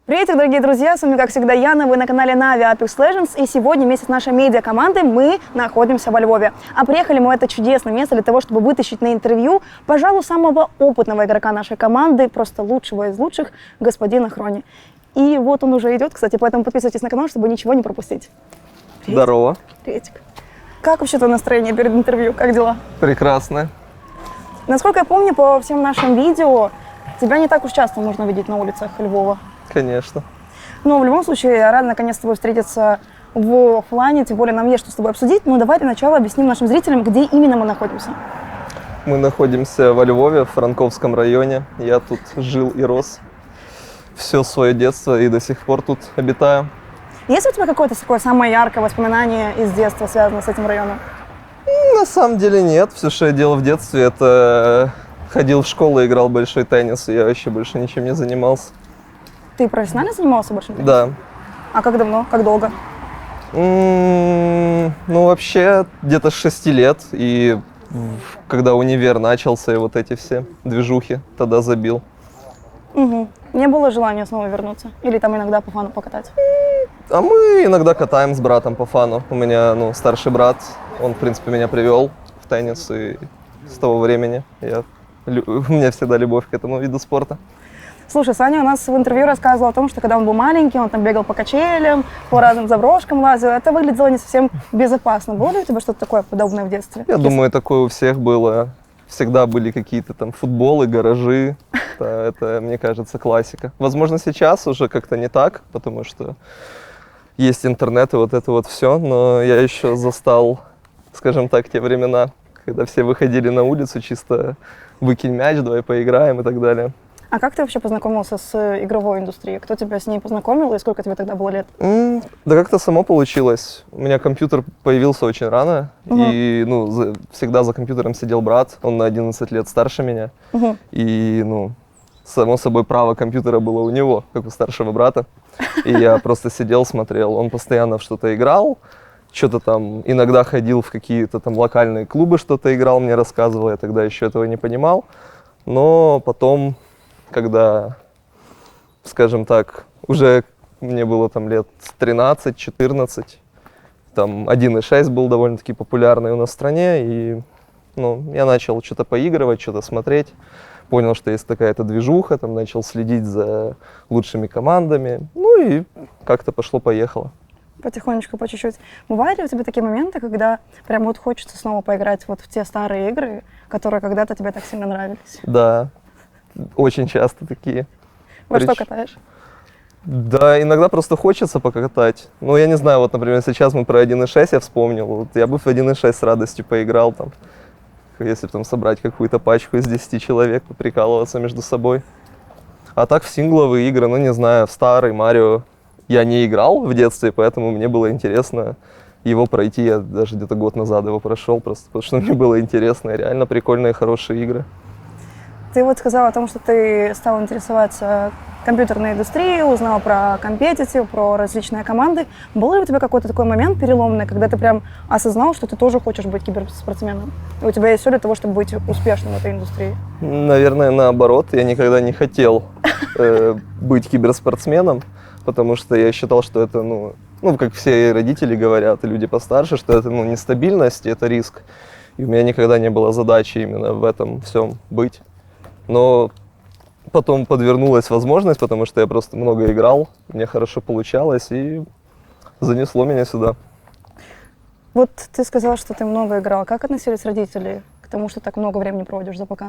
Приветик, дорогие друзья, с вами, как всегда, Яна, вы на канале Na'Vi Apex Legends, и сегодня вместе с нашей медиакомандой мы находимся во Львове. А приехали мы в это чудесное место для того, чтобы вытащить на интервью, пожалуй, самого опытного игрока нашей команды, просто лучшего из лучших, господина Хрони. И вот он уже идет, кстати, поэтому подписывайтесь на канал, чтобы ничего не пропустить. Приветик. Здорово. Приветик. Как вообще твое настроение перед интервью, как дела? Прекрасно. Насколько я помню, по всем нашим видео, тебя не так уж часто можно видеть на улицах Львова. Конечно. Но в любом случае, я рада наконец с тобой встретиться в офлайне, тем более нам есть что с тобой обсудить. Но давай для начала объясним нашим зрителям, где именно мы находимся. Мы находимся во Львове, в Франковском районе. Я тут жил и рос все свое детство и до сих пор тут обитаю. Есть у тебя какое-то такое самое яркое воспоминание из детства, связанное с этим районом? На самом деле нет. Все, что я делал в детстве, это ходил в школу и играл в большой теннис. И я вообще больше ничем не занимался. Ты профессионально занимался большим теннисом? Да. А как давно? Как долго? Ну, вообще, где-то с 6 лет. И когда универ начался, и вот эти все движухи, тогда забил. Угу. Не было желания снова вернуться? Или там иногда по фану покатать? А мы иногда катаем с братом по фану. У меня, старший брат, он, в принципе, меня привел в теннис, и с того времени у меня всегда любовь к этому виду спорта. Слушай, Саня у нас в интервью рассказывал о том, что когда он был маленький, он там бегал по качелям, по разным заброшкам лазил. Это выглядело не совсем безопасно. Было ли у тебя что-то такое подобное в детстве? Я думаю, такое у всех было. Всегда были какие-то там футболы, гаражи. Это, мне кажется, классика. Возможно, сейчас уже как-то не так, потому что есть интернет и вот это вот все. Но я еще застал, скажем так, те времена, когда все выходили на улицу, чисто выкинь мяч, давай поиграем и так далее. А как ты вообще познакомился с игровой индустрией? Кто тебя с ней познакомил и сколько тебе тогда было лет? Да как-то само получилось. У меня компьютер появился очень рано, и всегда за компьютером сидел брат, он на 11 лет старше меня. И, само собой, право компьютера было у него, как у старшего брата. И я просто сидел, смотрел, он постоянно в что-то играл, что-то там, иногда ходил в какие-то там локальные клубы, что-то играл, мне рассказывал, я тогда еще этого не понимал. Но потом, когда, скажем так, уже мне было там лет 13-14, там 1.6 был довольно-таки популярный у нас в стране, и я начал что-то поигрывать, что-то смотреть, понял, что есть такая-то движуха, там начал следить за лучшими командами, и как-то пошло-поехало. Потихонечку, по чуть-чуть. Бывают ли у тебя такие моменты, когда прям вот хочется снова поиграть вот в те старые игры, которые когда-то тебе так сильно нравились? Да. Очень часто такие. Во что катаешь? Да, иногда просто хочется покатать. Я не знаю, вот, например, сейчас мы про 1.6 я вспомнил. Вот я бы в 1.6 с радостью поиграл, там, если бы там собрать какую-то пачку из 10 человек, поприкалываться между собой. А так в сингловые игры, не знаю, в старый Марио я не играл в детстве, поэтому мне было интересно его пройти. Я даже где-то год назад его прошел, просто потому что мне было интересно. Реально прикольные, хорошие игры. Ты вот сказал о том, что ты стал интересоваться компьютерной индустрией, узнал про компетитив, про различные команды. Был ли у тебя какой-то такой момент переломный, когда ты прям осознал, что ты тоже хочешь быть киберспортсменом? И у тебя есть все для того, чтобы быть успешным в этой индустрии? Наверное, наоборот. Я никогда не хотел быть киберспортсменом, потому что я считал, что это, как все родители говорят, и люди постарше, что это, нестабильность, это риск. И у меня никогда не было задачи именно в этом всем быть. Но потом подвернулась возможность, потому что я просто много играл, мне хорошо получалось, и занесло меня сюда. Вот ты сказал, что ты много играл. Как относились родители к тому, что так много времени проводишь за ПК?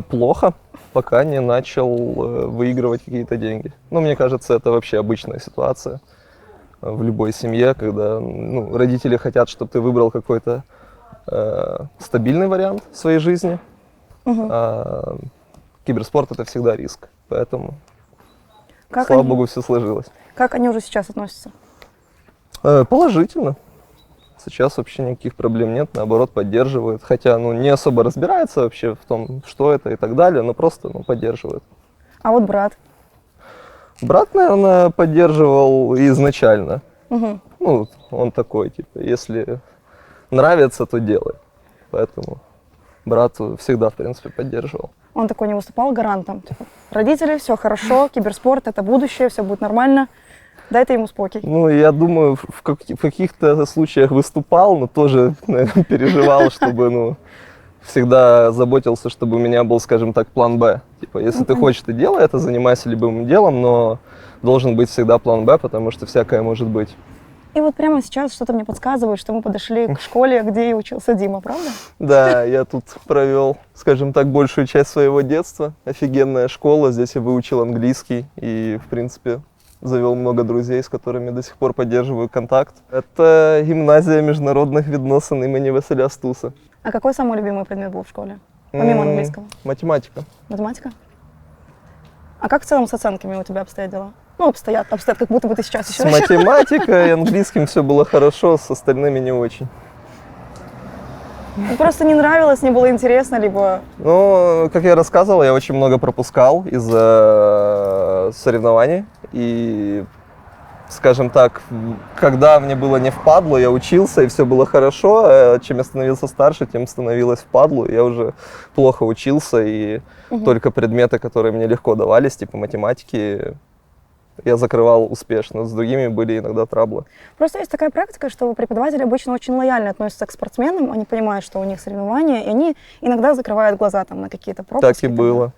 Плохо, пока не начал выигрывать какие-то деньги. Мне кажется, это вообще обычная ситуация в любой семье, когда родители хотят, чтобы ты выбрал какой-то стабильный вариант в своей жизни. А киберспорт — это всегда риск, поэтому, слава богу, все сложилось. Как они уже сейчас относятся? Положительно. Сейчас вообще никаких проблем нет, наоборот, поддерживают. Хотя, не особо разбирается вообще в том, что это и так далее, но просто, поддерживают. А вот брат? Брат, наверное, поддерживал изначально. Он такой, если нравится, то делай. Поэтому брат всегда, в принципе, поддерживал. Он такой не выступал гарантом? Типа, родители, все хорошо, киберспорт — это будущее, все будет нормально, дайте ему спокой. Ну, я думаю, в каких-то случаях выступал, но тоже, наверное, переживал, чтобы, ну, всегда заботился, чтобы у меня был, скажем так, план «Б». Типа, если ты хочешь, ты делай это, занимайся любым делом, но должен быть всегда план «Б», потому что всякое может быть. И вот прямо сейчас что-то мне подсказывает, что мы подошли к школе, где и учился Дима, правда? Да, я тут провел, скажем так, большую часть своего детства. Офигенная школа, здесь я выучил английский и, в принципе, завел много друзей, с которыми до сих пор поддерживаю контакт. Это гимназия международных відносин имени Василя Стуса. А какой самый любимый предмет был в школе, помимо английского? Математика. Математика? А как в целом с оценками у тебя обстоят дела? Ну, обстоят, как будто бы ты сейчас еще... С математикой и английским все было хорошо, с остальными не очень. Просто не нравилось, не было интересно, либо... Ну, как я рассказывал, я очень много пропускал из-за соревнований. И, скажем так, когда мне было не впадлу, я учился, и все было хорошо. А чем я становился старше, тем становилось впадлу. Я уже плохо учился, и только предметы, которые мне легко давались, типа математики, я закрывал успешно. С другими были иногда траблы. Просто есть такая практика, что преподаватели обычно очень лояльно относятся к спортсменам, они понимают, что у них соревнования, и они иногда закрывают глаза там, на какие-то пропуски. Так и было.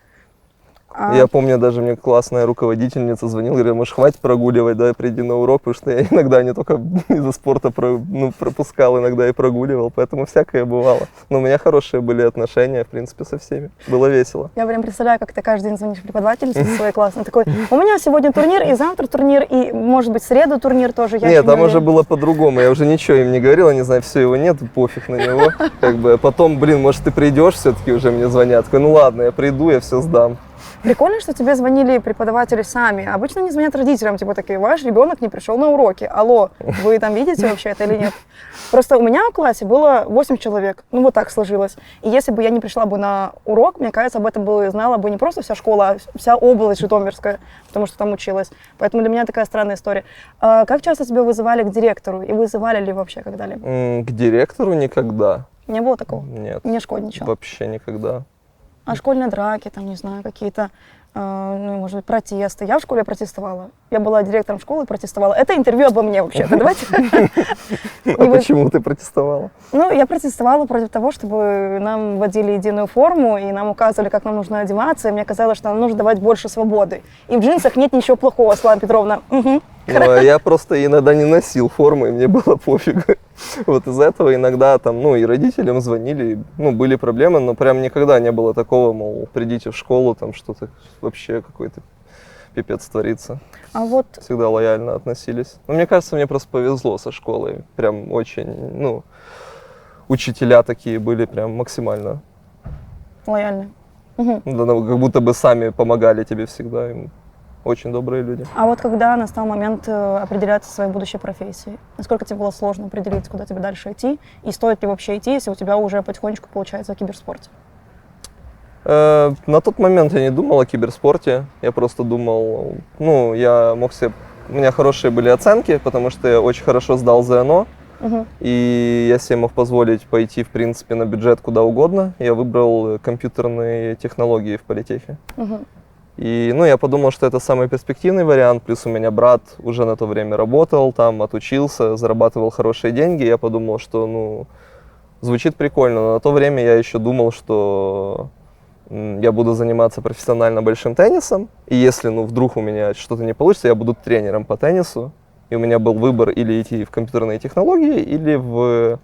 Я помню, даже мне классная руководительница звонила, говорит, может, хватит прогуливать, давай приди на урок, потому что я иногда не только из-за спорта пропускал, иногда и прогуливал, поэтому всякое бывало. Но у меня хорошие были отношения, в принципе, со всеми. Было весело. Я прям представляю, как ты каждый день звонишь преподавательнице своей классной, такой, у меня сегодня турнир, и завтра турнир, и, может быть, в среду турнир тоже. Нет, там уже было по-другому, я уже ничего им не говорил, они знают, все, его нет, пофиг на него. Как бы, потом, блин, может, ты придешь, все-таки уже мне звонят. Такой, ну ладно, я приду, я все сдам. Прикольно, что тебе звонили преподаватели сами. Обычно не звонят родителям, типа такие, ваш ребенок не пришел на уроки. Алло, вы там видите вообще это или нет? Просто у меня в классе было 8 человек. Ну, вот так сложилось. И если бы я не пришла бы на урок, мне кажется, об этом бы знала бы не просто вся школа, а вся область житомирская, потому что там училась. Поэтому для меня такая странная история. А как часто тебя вызывали к директору? И вызывали ли вообще когда-либо? К директору никогда. Не было такого? Нет. Не шкодничал? Вообще никогда. А школьные драки, там, не знаю, какие-то, ну, может быть, протесты. Я в школе протестовала. Я была директором школы и протестовала. Это интервью обо мне вообще-то. Давайте. А почему ты протестовала? Ну, я протестовала против того, чтобы нам вводили единую форму, и нам указывали, как нам нужно одеваться, и мне казалось, что нам нужно давать больше свободы. И в джинсах нет ничего плохого, Слава Петровна. Я просто иногда не носил форму, и мне было пофиг. Вот из-за этого иногда там, ну, и родителям звонили, ну, были проблемы, но прям никогда не было такого, мол, придите в школу, там что-то вообще какой-то пипец творится. А вот... Всегда лояльно относились. Но мне кажется, мне просто повезло со школой. Прям очень, ну, учителя такие были прям максимально. Лояльно. Да, ну, как будто бы сами помогали тебе всегда. Очень добрые люди. А вот когда настал момент определяться своей будущей профессией, насколько тебе было сложно определиться, куда тебе дальше идти, и стоит ли вообще идти, если у тебя уже потихонечку получается в киберспорте? На тот момент я не думал о киберспорте, я просто думал, ну, я мог себе... У меня хорошие были оценки, потому что я очень хорошо сдал ЗНО, и я себе мог позволить пойти, в принципе, на бюджет куда угодно. Я выбрал компьютерные технологии в политехе. И, ну, я подумал, что это самый перспективный вариант, плюс у меня брат уже на то время работал там, отучился, зарабатывал хорошие деньги. Я подумал, что, ну, звучит прикольно, но на то время я еще думал, что я буду заниматься профессионально большим теннисом, и если, ну, вдруг у меня что-то не получится, я буду тренером по теннису, и у меня был выбор или идти в компьютерные технологии, или в,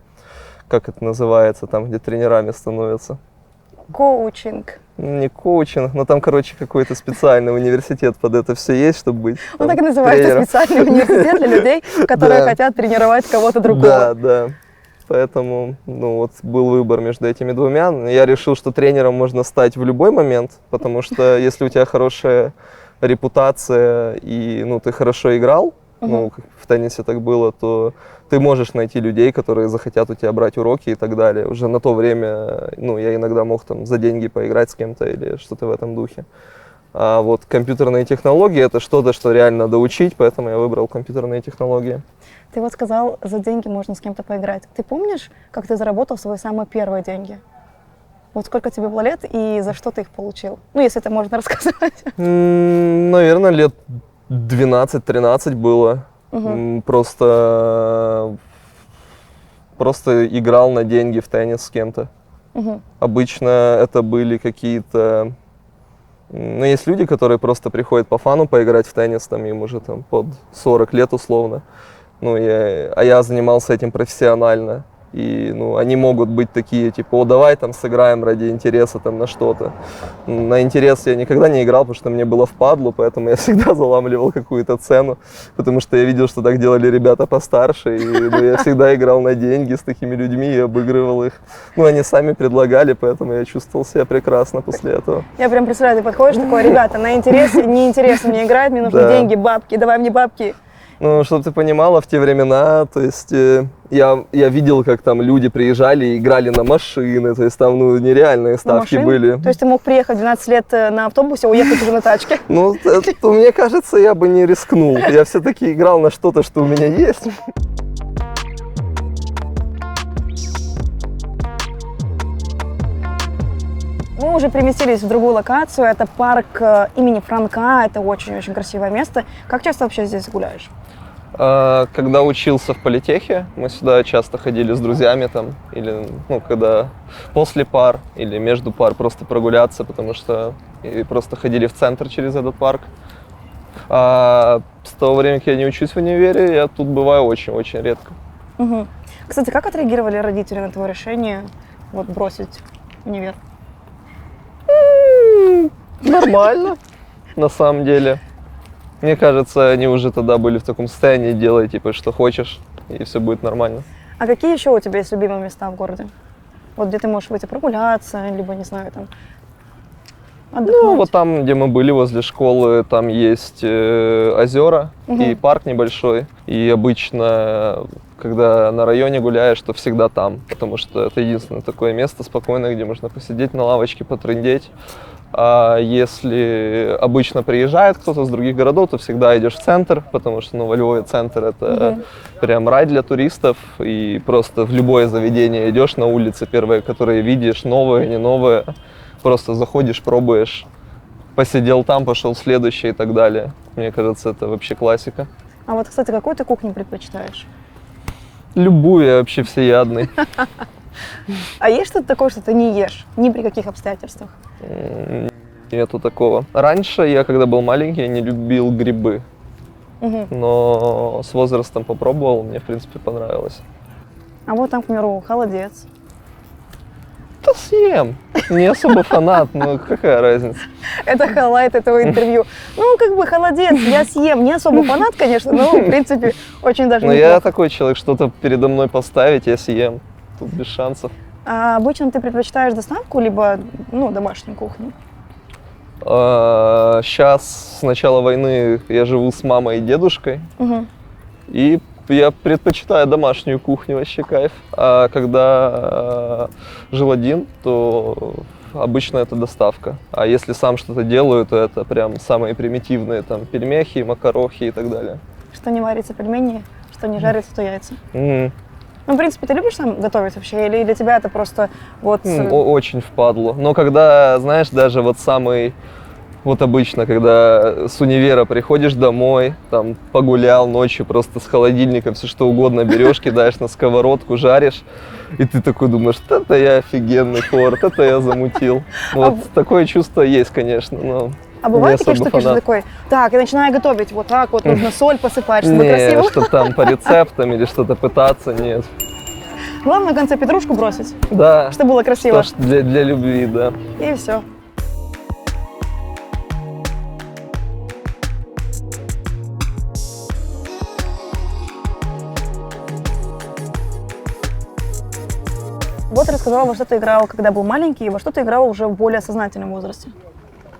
как это называется, там, где тренерами становятся. Коучинг. Не коучинг, но там, короче, какой-то специальный университет под это все есть, чтобы быть. Он так и называется, тренером. Специальный университет для людей, которые хотят тренировать кого-то другого. Да. Поэтому, ну, вот был выбор между этими двумя. Я решил, что тренером можно стать в любой момент, потому что если у тебя хорошая репутация и, ну, ты хорошо играл, ну, как в теннисе так было, то ты можешь найти людей, которые захотят у тебя брать уроки и так далее. Уже на то время, ну, я иногда мог там за деньги поиграть с кем-то или что-то в этом духе. А вот компьютерные технологии — это что-то, что реально надо учить, поэтому я выбрал компьютерные технологии. Ты вот сказал, за деньги можно с кем-то поиграть. Ты помнишь, как ты заработал свои самые первые деньги? Вот сколько тебе было лет и за что ты их получил? Ну, если это можно рассказать. Наверное, лет 12-13 было. Просто играл на деньги в теннис с кем-то. Обычно это были какие-то... Ну, есть люди, которые просто приходят по фану поиграть в теннис, там им уже там под 40 лет условно. Ну, я занимался этим профессионально. И, ну, они могут быть такие, типа, о, давай там сыграем ради интереса там на что-то. На интерес я никогда не играл, потому что мне было впадлу, поэтому я всегда заламливал какую-то цену, потому что я видел, что так делали ребята постарше, и ну, я всегда играл на деньги с такими людьми и обыгрывал их. Ну, они сами предлагали, поэтому я чувствовал себя прекрасно после этого. Я прям представляю, ты подходишь такой, ребята, на интерес, неинтересно мне играть, мне нужны деньги, бабки, давай мне бабки. Ну, чтобы ты понимала, в те времена, то есть я видел, как там люди приезжали и играли на машины, то есть там, ну, нереальные ставки были. То есть ты мог приехать в 12 лет на автобусе, а уехать уже на тачке? Ну, мне кажется, я бы не рискнул. Я все-таки играл на что-то, что у меня есть. Мы уже переместились в другую локацию, это парк имени Франка, это очень-очень красивое место. Как часто вообще здесь гуляешь? Когда учился в политехе, мы сюда часто ходили с друзьями там, или, ну, когда после пар или между пар просто прогуляться, потому что и просто ходили в центр через этот парк. А с того времени, как я не учусь в универе, я тут бываю очень-очень редко. Угу. Кстати, как отреагировали родители на твое решение вот бросить универ? Нормально, на самом деле. Мне кажется, они уже тогда были в таком состоянии, делай, типа, что хочешь, и все будет нормально. А какие еще у тебя есть любимые места в городе? Вот где ты можешь выйти прогуляться, либо, не знаю, там, отдохнуть? Ну, вот там, где мы были, возле школы, там есть озера и парк небольшой. И обычно, когда на районе гуляешь, то всегда там, потому что это единственное такое место спокойное, где можно посидеть на лавочке, потрындеть. А если обычно приезжает кто-то с других городов, то всегда идешь в центр, потому что, ну, во Львове центр — это прям рай для туристов, и просто в любое заведение идешь на улице, первое, которое видишь, новое, не новое, просто заходишь, пробуешь, посидел там, пошел в следующее и так далее. Мне кажется, это вообще классика. А вот, кстати, какую ты кухню предпочитаешь? Любую, я вообще всеядный. А есть что-то такое, что ты не ешь ни при каких обстоятельствах? Нету такого. Раньше я, когда был маленький, я не любил грибы. Но с возрастом попробовал, мне, в принципе, понравилось. А вот там, к примеру, холодец. Да съем. Не особо фанат, но какая разница. Это хайлайт этого интервью. Ну, как бы холодец, я съем. Не особо фанат, конечно, но, в принципе, очень даже Но неплохо. я такой человек, что-то передо мной поставить, я съем. Тут без шансов. А обычно ты предпочитаешь доставку, либо, ну, домашнюю кухню? Сейчас, с начала войны, я живу с мамой и дедушкой. И я предпочитаю домашнюю кухню, вообще кайф. А когда жил один, то обычно это доставка. А если сам что-то делаю, то это прям самые примитивные, там, пельмехи, макарохи и так далее. Что не варится пельмени, что не жарится, то яйца. Ну, в принципе, ты любишь сам готовить вообще? Или для тебя это просто вот... Очень впадло. Но когда, знаешь, даже вот самый... Вот обычно, когда с универа приходишь домой, там погулял ночью, просто с холодильника все что угодно берешь, кидаешь на сковородку, жаришь, и ты такой думаешь, это я офигенный повар, это я замутил. Вот такое чувство есть, конечно, но А бывают такие штуки, фанат. что такой, так, я начинаю готовить, вот так вот, нужно соль посыпать, чтобы не, красиво. что там по рецептам или что-то пытаться, нет. Главное в конце петрушку бросить, Да, чтобы было красиво. что ж для любви, да. И все. Вот рассказала, во что ты играл, когда был маленький, и во что ты играл уже в более сознательном возрасте.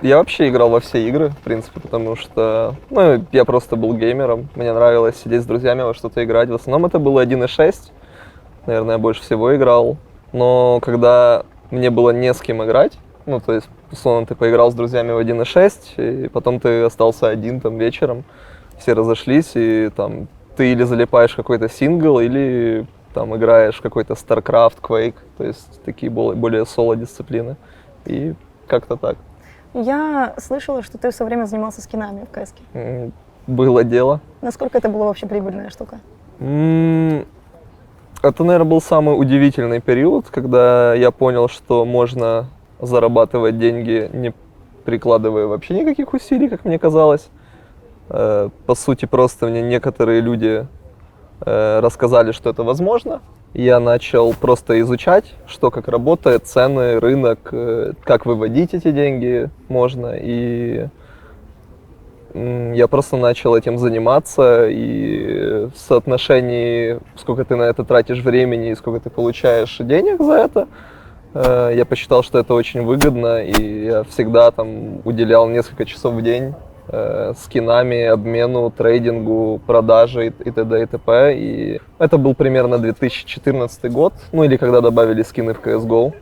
Я вообще играл во все игры, в принципе, потому что, ну, я просто был геймером. Мне нравилось сидеть с друзьями во что-то играть. В основном это было 1.6. Наверное, я больше всего играл. Но когда мне было не с кем играть, ну, то есть, условно, ты поиграл с друзьями в 1.6, и потом ты остался один там вечером, все разошлись, и там ты или залипаешь в какой-то сингл, или там играешь в какой-то StarCraft, Quake, то есть такие более соло-дисциплины. И как-то так. Я слышала, что ты все время занимался скинами в КС. Было дело. Насколько это была вообще прибыльная штука? Это, наверное, был самый удивительный период, когда я понял, что можно зарабатывать деньги, не прикладывая вообще никаких усилий, как мне казалось. По сути, просто мне некоторые люди рассказали, что это возможно. Я начал просто изучать, что как работает, цены, рынок, как выводить эти деньги можно. И я просто начал этим заниматься, и в соотношении, сколько ты на это тратишь времени и сколько ты получаешь денег за это, я посчитал, что это очень выгодно, и я всегда там уделял несколько часов в день скинами, обмену, трейдингу, продаже и т.д. и т.п. И это был примерно 2014 год, ну или когда добавили скины в CSGO.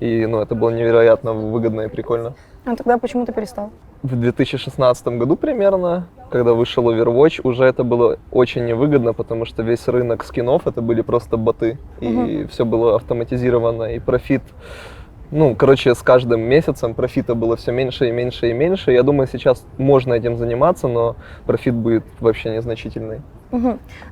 И это было невероятно выгодно и прикольно. А тогда почему ты перестал? В 2016 году примерно, когда вышел Overwatch, уже это было очень невыгодно, потому что весь рынок скинов это были просто боты. И все было автоматизировано, и профит... с каждым месяцем профита было все меньше и меньше и меньше. Я думаю, сейчас можно этим заниматься, но профит будет вообще незначительный.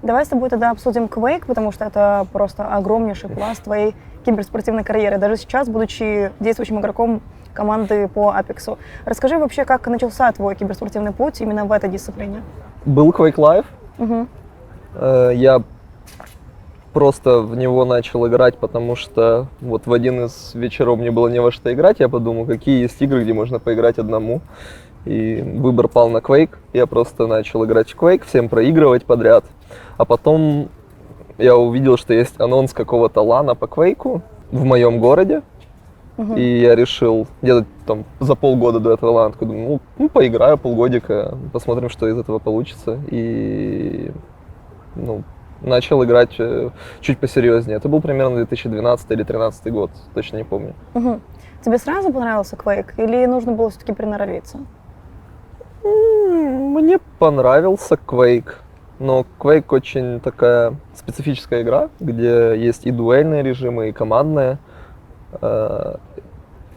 Давай с тобой тогда обсудим Quake, потому что это просто огромнейший пласт твоей киберспортивной карьеры. Даже сейчас, будучи действующим игроком команды по Апексу. Расскажи вообще, как начался твой киберспортивный путь именно в этой дисциплине? Был Quake Live. Я просто в него начал играть, потому что в один из вечеров мне было не во что играть. Я подумал, какие есть игры, где можно поиграть одному. И выбор пал на Quake. Я просто начал играть в Quake, всем проигрывать подряд. А потом я увидел, что есть анонс какого-то лана по Quake'у в моем городе. И я решил, где-то там за полгода до этого лана, думаю, поиграю полгодика, посмотрим, что из этого получится. И начал играть чуть посерьезнее. Это был примерно 2012 или 2013 год, точно не помню. Тебе сразу понравился Quake или нужно было все-таки приноровиться? Мне понравился Quake, но Quake очень такая специфическая игра, где есть и дуэльные режимы, и командные.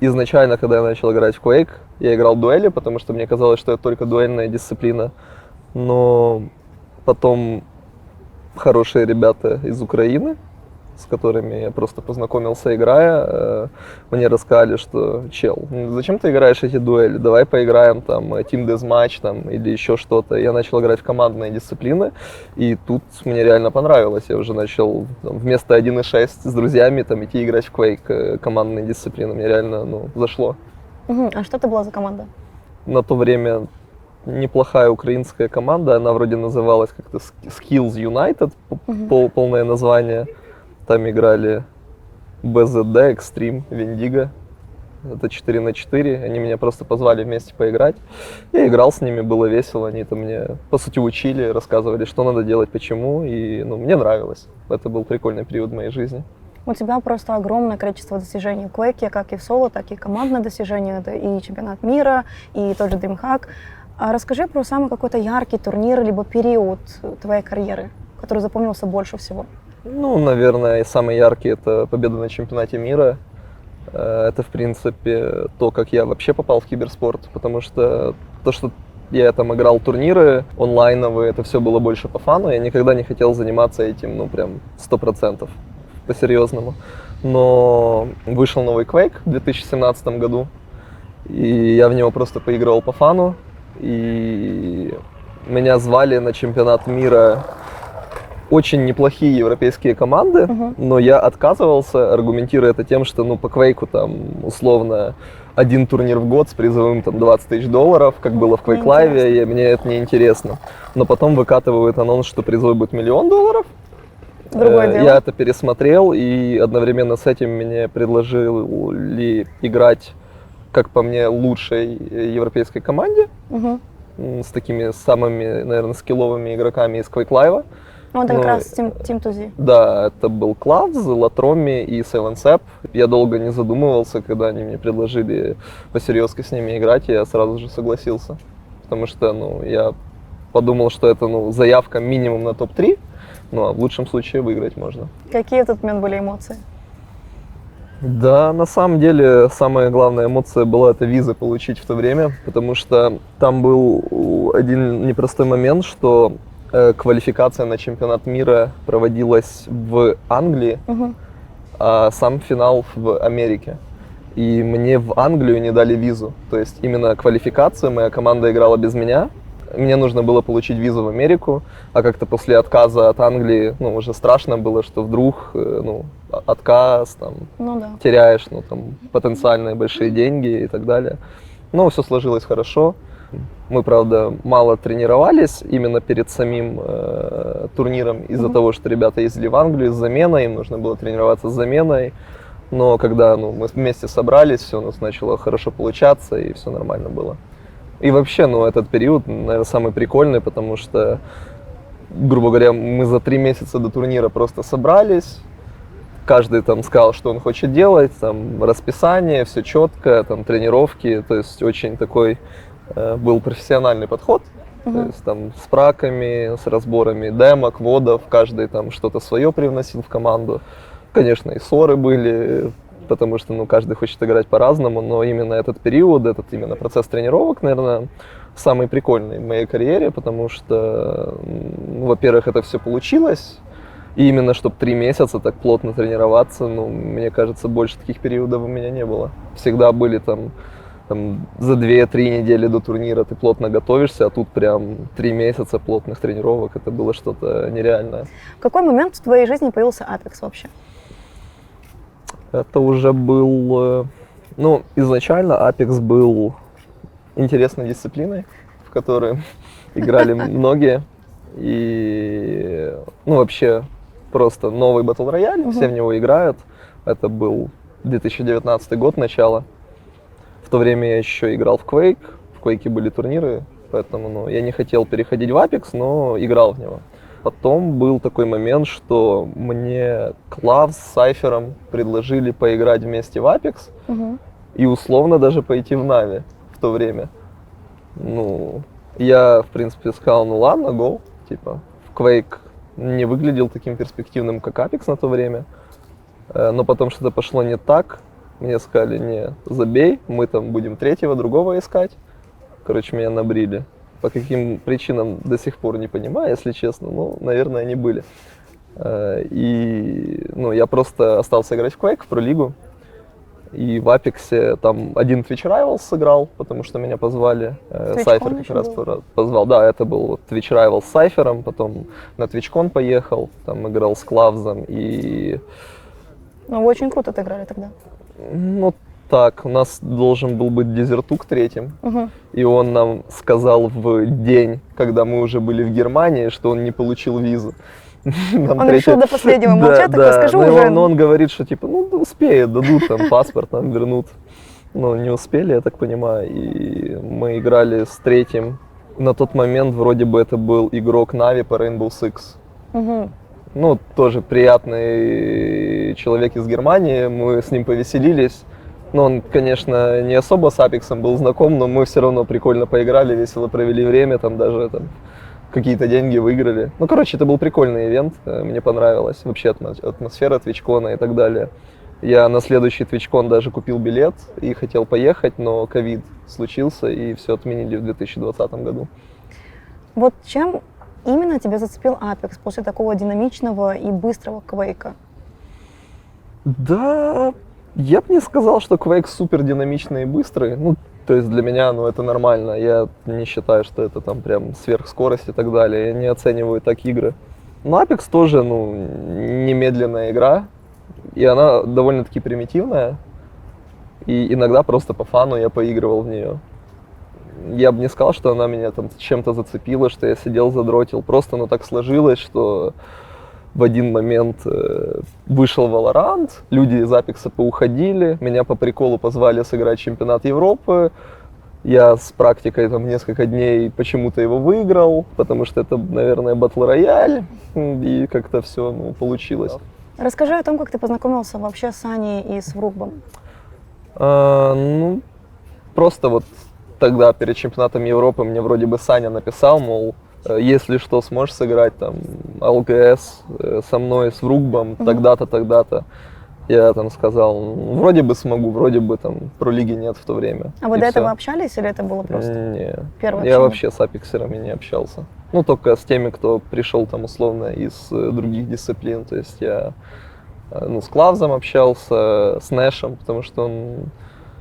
Изначально, когда я начал играть в Quake, я играл в дуэли, потому что мне казалось, что это только дуэльная дисциплина. Но потом хорошие ребята из Украины, с которыми я просто познакомился, играя, мне рассказали, что чел, зачем ты играешь эти дуэли, давай поиграем там Team Deathmatch там, или еще что-то. Я начал играть в командные дисциплины, и тут мне реально понравилось. Я уже начал вместо 1.6 с друзьями идти играть в Quake командные дисциплины. Мне реально зашло. А что это была за команда? На то время неплохая украинская команда, она вроде называлась как-то Skills United, полное название. Там играли BZD, Extreme, Vendigo. Это 4 на 4. Они меня просто позвали вместе поиграть. Я играл с ними, было весело. Они там мне, по сути, учили, рассказывали, что надо делать, почему. И мне нравилось. Это был прикольный период в моей жизни. У тебя просто огромное количество достижений в Quake, как и в соло, так и командные достижения. Это и чемпионат мира, и тот же DreamHack. А расскажи про самый какой-то яркий турнир, либо период твоей карьеры, который запомнился больше всего. Наверное, самый яркий — это победа на чемпионате мира. Это, в принципе, то, как я вообще попал в киберспорт, потому что то, что я там играл турниры онлайновые, это все было больше по фану. Я никогда не хотел заниматься этим, прям 100%, по-серьезному. Но вышел новый Quake в 2017 году, и я в него просто поигрывал по фану. И меня звали на чемпионат мира очень неплохие европейские команды, но я отказывался, аргументируя это тем, что по Quake'у там условно один турнир в год с призовым $20 000, как было в Quake Live, и мне это не интересно. Но потом выкатывают анонс, что призовой будет $1 000 000. Другое дело. Я это пересмотрел, и одновременно с этим мне предложили играть, как по мне, лучшей европейской команде, с такими самыми, наверное, скилловыми игроками из Quake Live. Это как раз Team 2Z. Да, это был Clouds, Latromi и Seven Я долго не задумывался, когда они мне предложили посерьезки с ними играть, и я сразу же согласился. Потому что, я подумал, что это, заявка минимум на топ-3, Ну, а в лучшем случае выиграть можно. Какие в тот момент были эмоции? Да, на самом деле, самая главная эмоция была это визы получить в то время, потому что там был один непростой момент, что квалификация на чемпионат мира проводилась в Англии, а сам финал в Америке. И мне в Англию не дали визу. То есть именно квалификацию, моя команда играла без меня. Мне нужно было получить визу в Америку, а как-то после отказа от Англии, ну, уже страшно было, что вдруг, ну, отказ, там, Ну да. теряешь, ну, там, потенциальные большие деньги и так далее. Но все сложилось хорошо. Мы, правда, мало тренировались именно перед самим турниром из-за того, что ребята ездили в Англию с заменой, им нужно было тренироваться с заменой. Но когда мы вместе собрались, все у нас начало хорошо получаться, и все нормально было. И вообще, этот период, наверное, самый прикольный, потому что, грубо говоря, мы за 3 месяца до турнира просто собрались, каждый там сказал, что он хочет делать, там расписание, все четко, там тренировки, то есть очень такой был профессиональный подход, то есть там с праками, с разборами демок, вводов, каждый там что-то свое привносил в команду. Конечно, и ссоры были, потому что каждый хочет играть по-разному, но именно этот период, этот именно процесс тренировок, наверное, самый прикольный в моей карьере, потому что, во-первых, это все получилось, и именно чтобы 3 месяца так плотно тренироваться, мне кажется, больше таких периодов у меня не было. Всегда были там за 2-3 недели до турнира ты плотно готовишься, а тут прям 3 месяца плотных тренировок, это было что-то нереальное. В какой момент в твоей жизни появился Apex вообще? Это уже был... изначально Apex был интересной дисциплиной, в которой играли многие. И, вообще, просто новый Battle Royale, все в него играют. Это был 2019 год, начало. В то время я еще играл в Quake. В Quake были турниры, поэтому я не хотел переходить в Apex, но играл в него. Потом был такой момент, что мне Клав с Сайфером предложили поиграть вместе в Apex и условно даже пойти в Нави в то время. Я, в принципе, сказал, ладно, go. Типа, Quake не выглядел таким перспективным, как Apex на то время. Но потом что-то пошло не так. Мне сказали, не, забей, мы там будем третьего, другого искать. Короче, меня набрили. По каким причинам до сих пор не понимаю, если честно, наверное, они были. И, я просто остался играть в Quake, в Pro-лигу. И в Apex там один Twitch Rivals сыграл, потому что меня позвали. Сайфер как раз позвал. Да, это был Twitch Rivals с Сайфером, потом на TwitchCon поехал, там играл с Клавзом и... Вы очень круто отыграли тогда. Так, у нас должен был быть Дезертук третьим, и он нам сказал в день, когда мы уже были в Германии, что он не получил визу. Он решил до последнего молчать, так расскажу уже. Но он говорит, что типа, успеет, дадут там паспорт, нам вернут. Но не успели, я так понимаю, и мы играли с третьим. На тот момент вроде бы это был игрок Нави по Rainbow Six. Тоже приятный человек из Германии, мы с ним повеселились. Он, конечно, не особо с Апексом был знаком, но мы все равно прикольно поиграли, весело провели время, там даже какие-то деньги выиграли. Это был прикольный ивент, мне понравилось. Вообще атмосфера TwitchCon и так далее. Я на следующий TwitchCon даже купил билет и хотел поехать, но ковид случился и все отменили в 2020 году. Вот чем именно тебя зацепил Apex после такого динамичного и быстрого Quake'а? Да, я бы не сказал, что Quake супер динамичный и быстрый. То есть для меня, это нормально. Я не считаю, что это там прям сверхскорость и так далее. Я не оцениваю так игры. Но Apex тоже, немедленная игра. И она довольно-таки примитивная. И иногда просто по фану я поигрывал в нее. Я бы не сказал, что она меня там чем-то зацепила, что я сидел, задротил. Просто так сложилось, что в один момент вышел Valorant, люди из Apex поуходили, меня по приколу позвали сыграть чемпионат Европы. Я с практикой несколько дней почему-то его выиграл, потому что это, наверное, Battle Royale, и как-то все получилось. Расскажи о том, как ты познакомился вообще с Аней и с Врубом. Просто тогда перед чемпионатом Европы мне вроде бы Саня написал, мол, если что, сможешь сыграть там ЛГС со мной, с Вругбом, тогда-то, тогда-то. Я там сказал, вроде бы смогу, вроде бы там про-лиги нет в то время. А вы И до этого всё. общались или это было просто Не, первое я общение? вообще с апексерами не общался. Ну, только с теми, кто пришел там условно из других дисциплин. То есть я ну, с Клавзом общался, с Нэшем, потому что он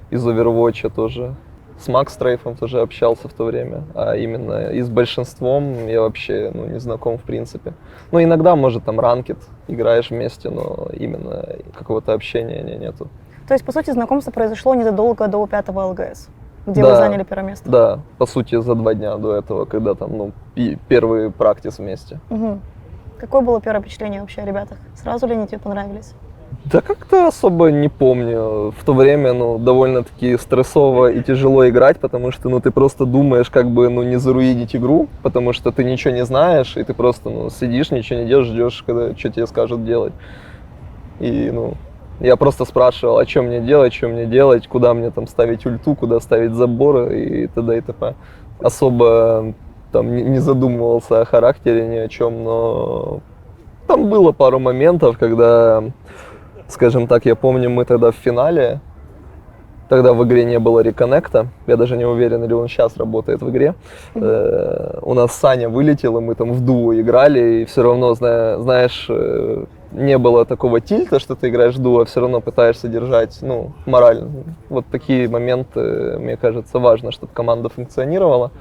из Overwatch тоже. С Макс Стрейфом тоже общался в то время. А именно и с большинством я вообще ну, не знаком в принципе. Ну, иногда, может, там ранкет играешь вместе, но именно какого-то общения нету. То есть, по сути, знакомство произошло незадолго до 5-го ЛГС, где Да. вы заняли первое место. Да, по сути, за 2 дня до этого, когда там, ну, первый практис вместе. Мгм. Какое было первое впечатление вообще о ребятах? Сразу ли они тебе понравились? Да как-то особо не помню. В то время, ну, довольно-таки стрессово и тяжело играть, потому что, ну, ты просто думаешь, как бы, ну, не заруинить игру, потому что ты ничего не знаешь, и ты просто, ну, сидишь, ничего не делаешь, ждешь, когда что тебе скажут делать. И, ну, я просто спрашивал, а что мне делать, куда мне там ставить ульту, куда ставить заборы и т.д. и т.п. Особо там не задумывался о характере, ни о чем, но там было пару моментов, когда, скажем так, я помню, мы тогда в финале, тогда в игре не было реконнекта, я даже не уверен, или он сейчас работает в игре. У нас Саня вылетел, и мы там в дуо играли, и все равно, знаешь, не было такого тильта, что ты играешь в дуо, а все равно пытаешься держать, ну, морально. Вот такие моменты, мне кажется, важно, чтобы команда функционировала.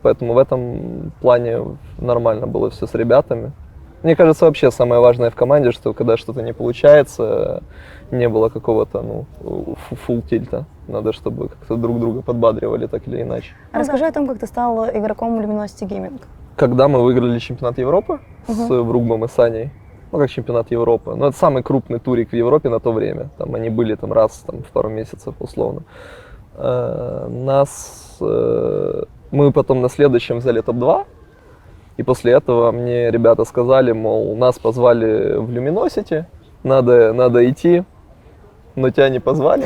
Поэтому в этом плане нормально было все с ребятами. Мне кажется, вообще самое важное в команде, что когда что-то не получается, не было какого-то, ну, фулл тильта. Надо, чтобы как-то друг друга подбадривали так или иначе. А расскажи о том, как ты стал игроком Luminosity Gaming. Когда мы выиграли чемпионат Европы с Вругбом и Саней, ну, как чемпионат Европы, ну, это самый крупный турик в Европе на то время. Там они были там раз там, в пару месяцев, условно. Мы потом на следующем взяли топ-2, и после этого мне ребята сказали, мол, нас позвали в Luminosity, надо идти, но тебя не позвали.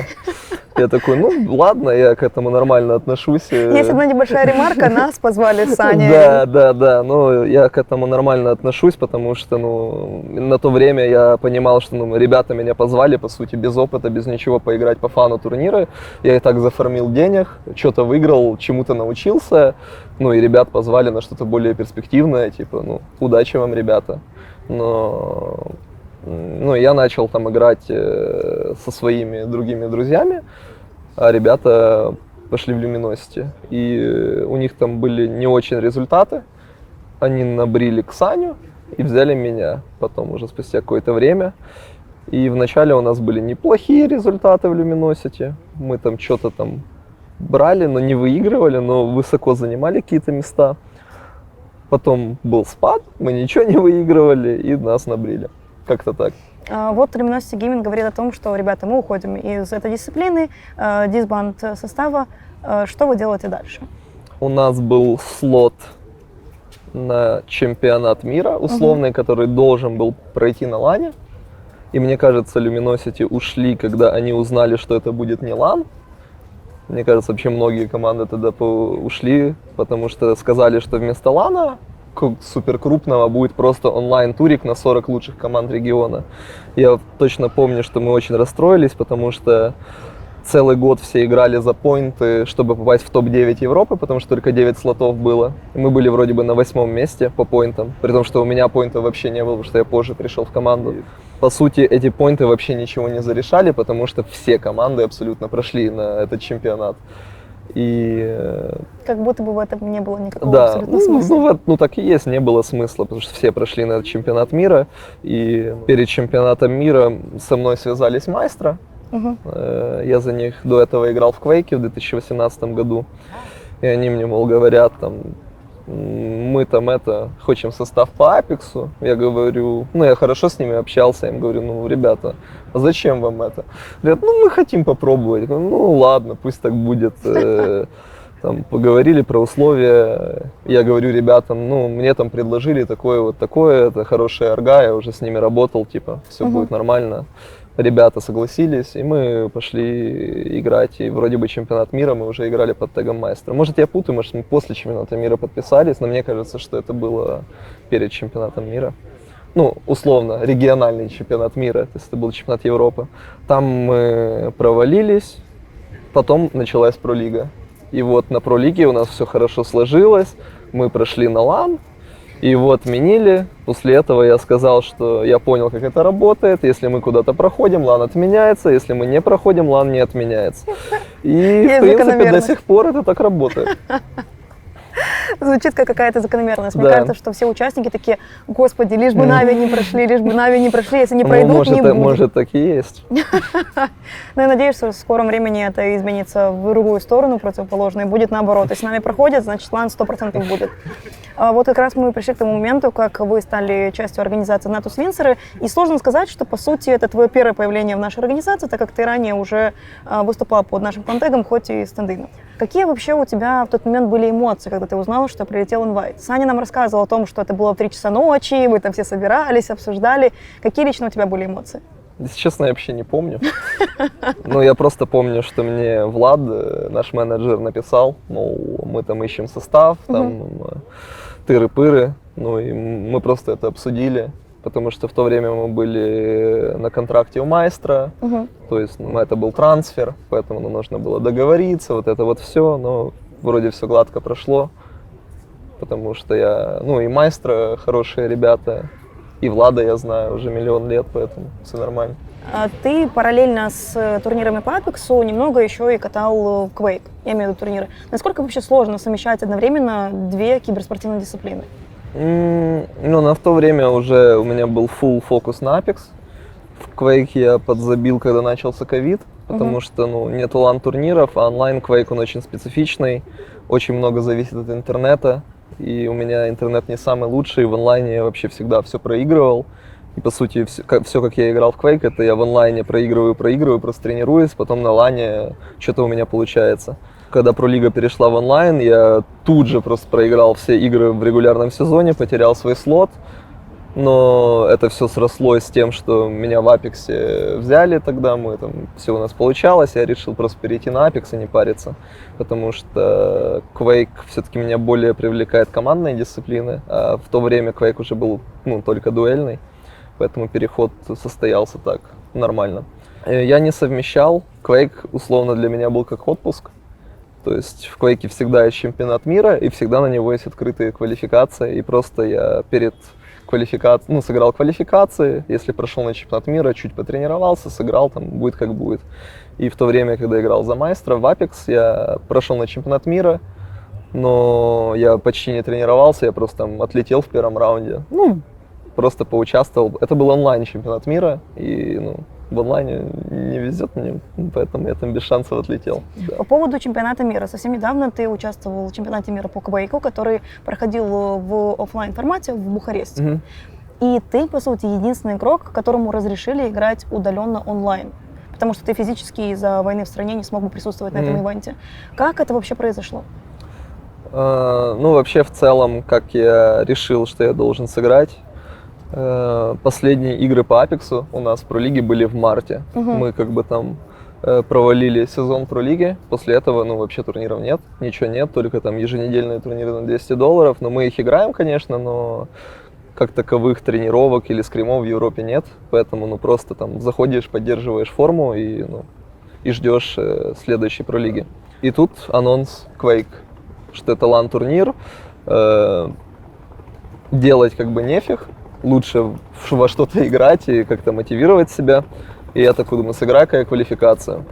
Я такой, ну ладно, я к этому нормально отношусь. Есть одна небольшая ремарка, нас позвали с Саней. Да, но я к этому нормально отношусь, потому что, ну, на то время я понимал, что, ну, ребята меня позвали, по сути, без опыта, без ничего, поиграть по фану турнира. Я и так зафармил денег, что-то выиграл, чему-то научился, ну, и ребят позвали на что-то более перспективное, типа, ну, удачи вам, ребята. Но, ну, я начал там играть со своими другими друзьями, а ребята пошли в Luminosity. И у них там были не очень результаты. Они набрили к Саню и взяли меня потом уже спустя какое-то время. И вначале у нас были неплохие результаты в Luminosity. Мы там что-то там брали, но не выигрывали, но высоко занимали какие-то места. Потом был спад, мы ничего не выигрывали и нас набрили. Как-то так. Вот Luminosity Gaming говорит о том, что, ребята, мы уходим из этой дисциплины, дисбанд состава. Что вы делаете дальше? У нас был слот на чемпионат мира условный, который должен был пройти на лане. И мне кажется, Luminosity ушли, когда они узнали, что это будет не лан. Мне кажется, вообще многие команды тогда ушли, потому что сказали, что вместо лана супер крупного будет просто онлайн-турик на 40 лучших команд региона. Я точно помню, что мы очень расстроились, потому что целый год все играли за поинты, чтобы попасть в топ-9 Европы, потому что только 9 слотов было. И мы были вроде бы на 8-м месте по поинтам, при том, что у меня поинтов вообще не было, потому что я позже пришел в команду. По сути, эти поинты вообще ничего не зарешали, потому что все команды абсолютно прошли на этот чемпионат. И как будто бы в этом не было никакого да, абсолютно смысла. ну так и есть, не было смысла, потому что все прошли на этот чемпионат мира. И перед чемпионатом мира со мной связались Maestro. Я за них до этого играл в Quake в 2018 году. И они мне, мол, говорят, там, мы там хотим состав по Апексу. Я говорю, ну я хорошо с ними общался, я им говорю, ну ребята, а зачем вам это? Говорят, ну мы хотим попробовать. Ну ладно, пусть так будет. Там поговорили про условия. Я говорю ребятам, ну мне там предложили такое, это хорошая арга, я уже с ними работал, типа, все будет нормально. ребята согласились, и мы пошли играть. И вроде бы чемпионат мира мы уже играли под тегом Маэстро. Может, я путаю, может, мы после чемпионата мира подписались, но мне кажется, что это было перед чемпионатом мира. Ну, условно, региональный чемпионат мира, то есть это был чемпионат Европы. Там мы провалились, потом началась пролига. И вот на пролиге у нас все хорошо сложилось, мы прошли на LAN, и его отменили. После этого я сказал, что я понял, как это работает. Если мы куда-то проходим, LAN отменяется. Если мы не проходим, LAN не отменяется. И, в принципе, до сих пор это так работает. Звучит как какая-то закономерность. Мне Да. кажется, что все участники такие: господи, лишь бы Нави не прошли, лишь бы Нави не прошли, если не пройдут, не будет. Может, так и есть. Но я надеюсь, что в скором времени это изменится в другую сторону, противоположную, и будет наоборот. Если Нави проходит, значит LAN 100% будет. Вот как раз мы пришли к тому моменту, как вы стали частью организации Natus Винсеры, и сложно сказать, что, по сути, это твое первое появление в нашей организации, так как ты ранее уже выступала под нашим контегом, хоть и стендами. Какие вообще у тебя в тот момент были эмоции, когда ты узнала, что прилетел инвайт? Саня нам рассказывал о том, что это было в 3 часа ночи, вы там все собирались, обсуждали. Какие лично у тебя были эмоции? Если честно, я вообще не помню. Но я просто помню, что мне Влад, наш менеджер, написал, мол, мы там ищем состав, там тыры-пыры. Ну и мы просто это обсудили, потому что в то время мы были на контракте у Маэстро, то есть это был трансфер, поэтому нужно было договориться, вот это вот все, но вроде все гладко прошло, потому что и Маэстро хорошие ребята, и Влада я знаю уже миллион лет, поэтому все нормально. Ты параллельно с турнирами по Апексу немного еще и катал Quake, я имею в виду турниры. Насколько вообще сложно совмещать одновременно две киберспортивные дисциплины? На то время уже у меня был full фокус на Apex. В Quake я подзабил, когда начался ковид, потому что нету LAN-турниров, а онлайн Quake он очень специфичный, очень много зависит от интернета, и у меня интернет не самый лучший, в онлайне я вообще всегда все проигрывал. И по сути все, как я играл в Quake, это я в онлайне проигрываю, просто тренируюсь, потом на лане что-то у меня получается. Когда пролига перешла в онлайн, я тут же просто проиграл все игры в регулярном сезоне, потерял свой слот. Но это все срослось с тем, что меня в Апексе взяли тогда, все у нас получалось, я решил просто перейти на Апекс и не париться, потому что Quake все-таки меня более привлекает командные дисциплины, а в то время Quake уже был только дуэльный, поэтому переход состоялся так, нормально. Я не совмещал, Quake условно для меня был как отпуск. То есть в Quake всегда есть чемпионат мира, и всегда на него есть открытые квалификации. И просто я перед квалификацией, сыграл квалификации, если прошел на чемпионат мира, чуть потренировался, сыграл, там будет как будет. И в то время, когда играл за Маэстро в Apex, я прошел на чемпионат мира, но я почти не тренировался, я просто там отлетел в первом раунде. Просто поучаствовал. Это был онлайн чемпионат мира, и в онлайне не везет мне, поэтому я там без шансов отлетел. Да. По поводу чемпионата мира. Совсем недавно ты участвовал в чемпионате мира по Quake, который проходил в офлайн формате в Бухаресте. И ты, по сути, единственный игрок, которому разрешили играть удаленно онлайн. Потому что ты физически из-за войны в стране не смог бы присутствовать на этом ивенте. Как это вообще произошло? Вообще, в целом, как я решил, что я должен сыграть. Последние игры по Апексу у нас в пролиге были в марте. Мы там провалили сезон пролиги. После этого, вообще турниров нет, ничего нет, только там еженедельные турниры на $200. Но мы их играем, конечно, но как таковых тренировок или скримов в Европе нет. Поэтому, просто там заходишь, поддерживаешь форму и ждешь следующей пролиги. И тут анонс Quake, что это LAN-турнир. Делать нефиг. Лучше во что-то играть и как-то мотивировать себя. И я такой думаю, сыграй-ка квалификацию.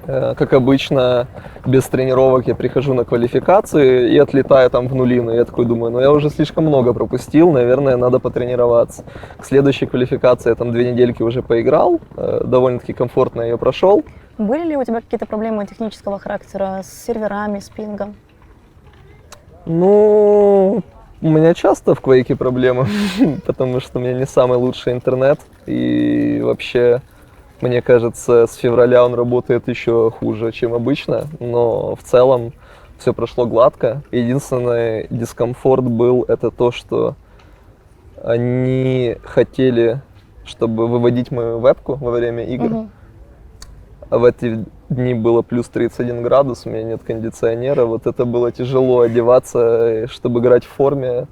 Как обычно, без тренировок я прихожу на квалификацию и отлетаю там в нулину. Я такой думаю, я уже слишком много пропустил, наверное, надо потренироваться. К следующей квалификации я там 2 недельки уже поиграл, довольно-таки комфортно ее прошел. Были ли у тебя какие-то проблемы технического характера с серверами, с пингом? У меня часто в Quake проблемы, потому что у меня не самый лучший интернет. И вообще, мне кажется, с февраля он работает еще хуже, чем обычно. Но в целом все прошло гладко. Единственный дискомфорт был это то, что они хотели, чтобы выводить мою вебку во время игр. А в эти дни было плюс 31 градус, у меня нет кондиционера. Вот это было тяжело одеваться, чтобы играть в форме